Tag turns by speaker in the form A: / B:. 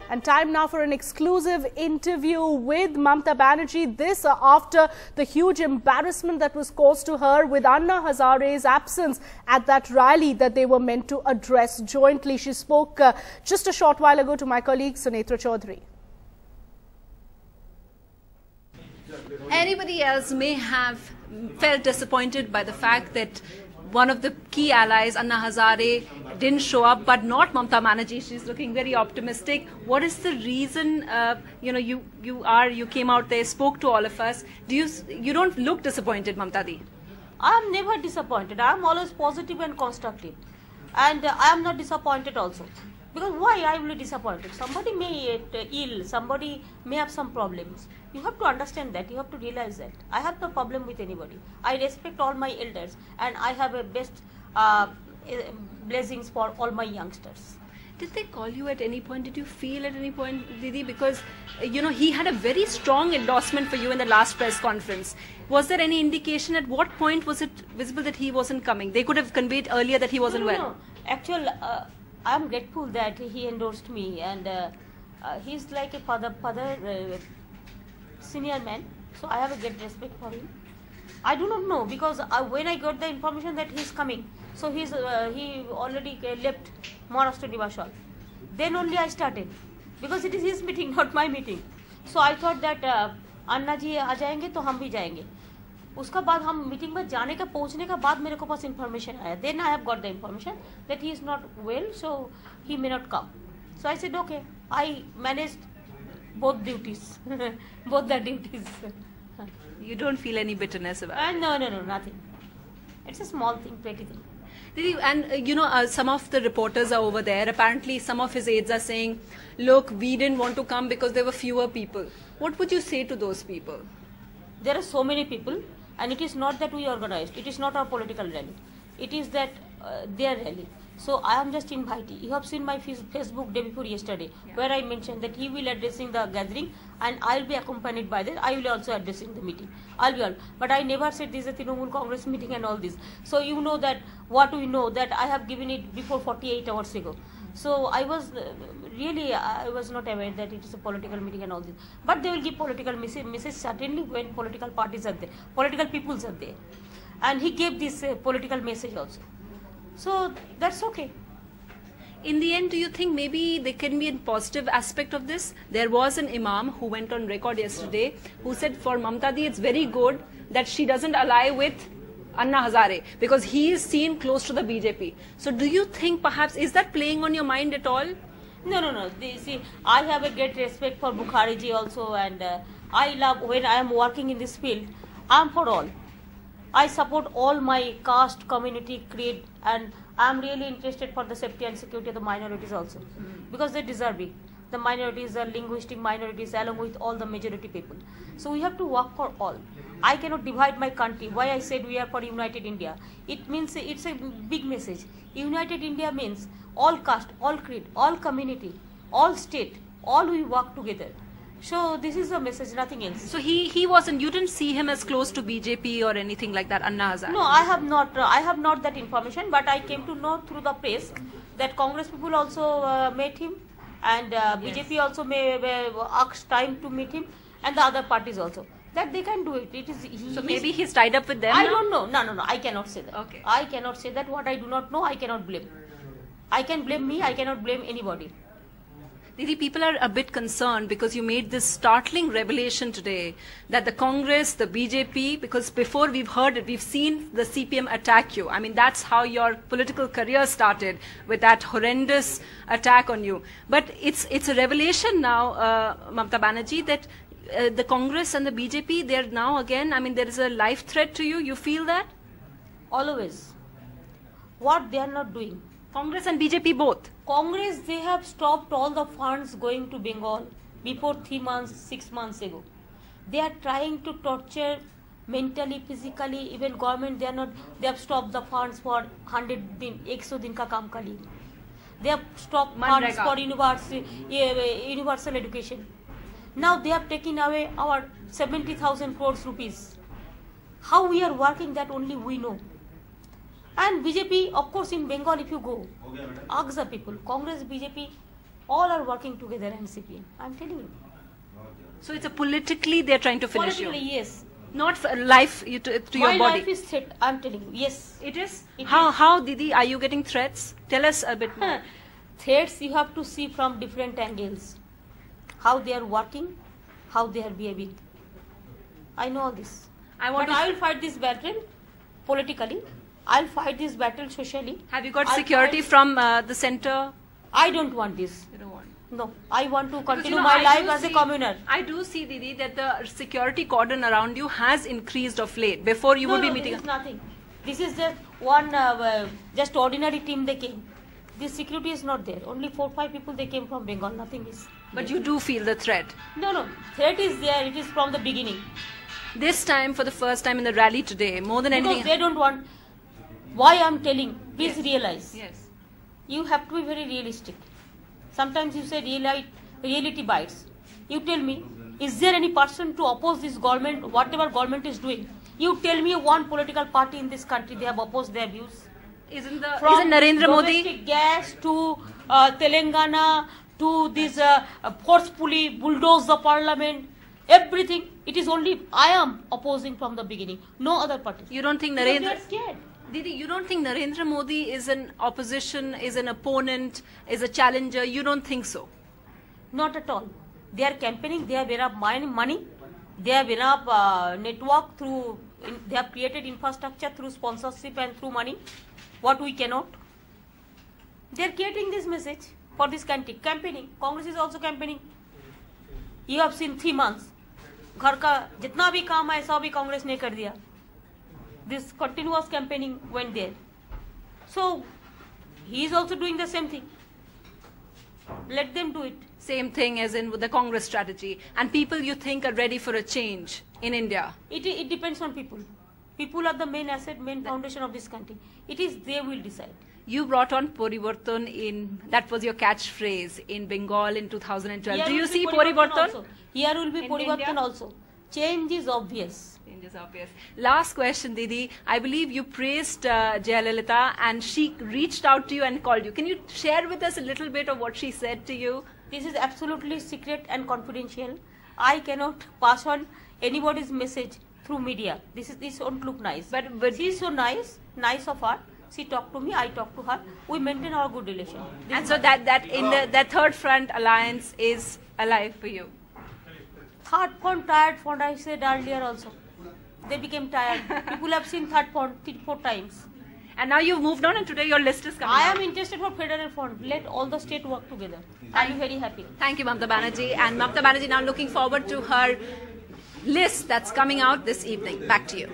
A: And time now for an exclusive interview with Mamata Banerjee. This after the huge embarrassment that was caused to her with Anna Hazare's absence at that rally that they were meant to address jointly. She spoke just a short while ago to my colleague Sunetra Chaudhary.
B: Anybody else may have felt disappointed by the fact that one of the key allies, Anna Hazare, didn't show up, but not Mamata Banerjee. She's looking very optimistic. What is the reason? You came out there, spoke to all of us. You don't look disappointed, Mamata Di?
C: I am never disappointed. I am always positive and constructive, and I am not disappointed also. Because why I will be disappointed? Somebody may get ill, somebody may have some problems. You have to understand that, you have to realize that. I have no problem with anybody. I respect all my elders and I have a best blessings for all my youngsters.
B: Did they call you at any point? Did you feel at any point, Didi? Because, he had a very strong endorsement for you in the last press conference. Was there any indication at what point was it visible that he wasn't coming? They could have conveyed earlier that he wasn't well.
C: No. Actually, I am grateful that he endorsed me, and he's like a father, senior man, so I have a great respect for him. I do not know, because when I got the information that he's coming, so he already left Maharashtra Nivashal. Then only I started, because it is his meeting, not my meeting. So I thought that अन्ना जी आ जाएंगे तो हम भी जाएंगे. उसका बाद हम meeting में जाने का पहुंचने का बाद मेरे को पास इन्फॉर्मेशन आया. Then I have got the information that he is not well, so he may not come. So I said okay. I managed both duties, both the duties.
B: You don't feel any bitterness about it?
C: No, nothing. It's a small thing, petty thing.
B: Didi, and some of the reporters are over there. Apparently, some of his aides are saying, "Look, we didn't want to come because there were fewer people." What would you say to those people?
C: There are so many people. And it is not that we organized. It is not our political rally. It is that their rally. So I am just inviting. You have seen my Facebook day before yesterday, where I mentioned that he will addressing the gathering, and I will be accompanied by that. I will also addressing the meeting. But I never said this is a Trinamool Congress meeting and all this. So you know that what we know, that I have given it before 48 hours ago. So I was I was not aware that it is a political meeting and all this. But they will give political message certainly when political parties are there, political peoples are there. And he gave this political message also. So that's okay.
B: In the end, do you think maybe there can be a positive aspect of this? There was an imam who went on record yesterday who said for Mamata Di, it's very good that she doesn't ally with Anna Hazare, because he is seen close to the BJP. So do you think perhaps, is that playing on your mind at all?
C: No. See, I have a great respect for Bukhari ji also, and I love, when I am working in this field, I am for all. I support all my caste, community, creed, and I am really interested for the safety and security of the minorities also, because they deserve it. The minorities are linguistic minorities along with all the majority people. So we have to work for all. I cannot divide my country. Why I said we are for United India? It means it's a big message. United India means all caste, all creed, all community, all state, all we work together. So this is the message, nothing else.
B: So he wasn't, you didn't see him as close to BJP or anything like that, Anna Hazare?
C: No, I have not that information, but I came to know through the press that Congress people also met him, and BJP also may ask time to meet him, and the other parties also. That they can do it.
B: So maybe he's tied up with them?
C: I don't know. No. I cannot say that.
B: Okay.
C: I cannot say that. What I do not know, I cannot blame. I can blame me. I cannot blame anybody.
B: Didi, people are a bit concerned because you made this startling revelation today that the Congress, the BJP, because before we've heard it, we've seen the CPM attack you. I mean, that's how your political career started, with that horrendous attack on you. But it's a revelation now, Mamata Banerjee, that the Congress and the BJP, they're now again, I mean, there is a life threat to you. You feel that?
C: Always. What they are not doing.
B: Congress and BJP both.
C: Congress, they have stopped all the funds going to Bengal before 3 months, 6 months ago. They are trying to torture mentally, physically, even government, they have stopped the funds for 100 din, 100 din ka kaam kari. They have stopped funds for universal education. Now they have taken away our 70,000 crores rupees. How we are working, that only we know. And BJP, of course, in Bengal, if you go, ask the people, Congress, BJP, All are working together in CPM. I'm telling you.
B: So it's a politically they're trying to finish you.
C: Politically, yes.
B: Not for life to
C: My
B: your body.
C: life is threat. I'm telling you. Yes.
B: It is?
C: It
B: How, Didi, are you getting threats? Tell us a bit more.
C: Threats you have to see from different angles. How they are working, how they are behaving. I know all this.
B: I want
C: But
B: to...
C: I will fight this battle politically. I'll fight this battle socially.
B: Have you got
C: I'll
B: security
C: fight-
B: from the center?
C: I don't want this.
B: You don't want.
C: No, I want to
B: Because,
C: continue
B: you know,
C: my
B: I
C: life
B: do
C: as a
B: see-
C: communal.
B: I do see, Didi, that the security cordon around you has increased of late. Before you
C: No,
B: would be
C: no,
B: meeting...
C: this is nothing. This is just one, just ordinary team they came. This security is not there. Only 4 or 5 people they came from Bengal. Nothing is.
B: But
C: there.
B: you do feel the threat.
C: No. Threat is there. It is from the beginning.
B: This time, for the first time in the rally today, more than
C: Because
B: anything...
C: they don't want. Why I'm telling? Please realize.
B: Yes.
C: You have to be very realistic. Sometimes you say reality bites. You tell me, is there any person to oppose this government, whatever government is doing? You tell me one political party in this country, they have opposed their views.
B: Isn't
C: From
B: Narendra Modi...
C: domestic gas to Telangana to this forcefully bulldoze the parliament, everything. It is only I am opposing from the beginning. No other party.
B: You don't think
C: Because they
B: Narendra...
C: are scared.
B: Didi, you don't think Narendra Modi is an opposition, is an opponent, is a challenger? You don't think so?
C: Not at all. They are campaigning. They have enough money. They have enough network through. They have created infrastructure through sponsorship and through money. What we cannot. They are creating this message for this country. Campaigning. Congress is also campaigning. You have seen 3 months. घर का जितना भी काम है सब भी कांग्रेस ने कर दिया. This continuous campaigning went there. So he is also doing the same thing. Let them do it.
B: Same thing as in with the Congress strategy. And people you think are ready for a change in India.
C: It depends on people. People are the main asset, main foundation of this country. It is they will decide.
B: You brought on Porivartan in, that was your catchphrase, in Bengal in 2012.
C: Here
B: Do you
C: will be
B: see
C: Porivartan
B: Porivartan?
C: also. Here will be
B: In
C: Porivartan
B: India?
C: also. Change is obvious.
B: Change is obvious. Last question, Didi. I believe you praised Jayalalitha and she reached out to you and called you. Can you share with us a little bit of what she said to you?
C: This is absolutely secret and confidential. I cannot pass on anybody's message through media. This won't look nice.
B: But
C: she is so nice of her. She talked to me, I talked to her. We maintain our good relation. This
B: And
C: is
B: so that third front alliance is alive for you.
C: third front, tired front, I said earlier also. They became tired. People have seen third front 3-4 times.
B: And now you've moved on and today your list is coming
C: I
B: out.
C: am interested for federal front. Let all the state work together. I am very happy.
B: Thank you, Mamta Banerjee. And Mamta Banerjee now looking forward to her list that's coming out this evening. Back to you.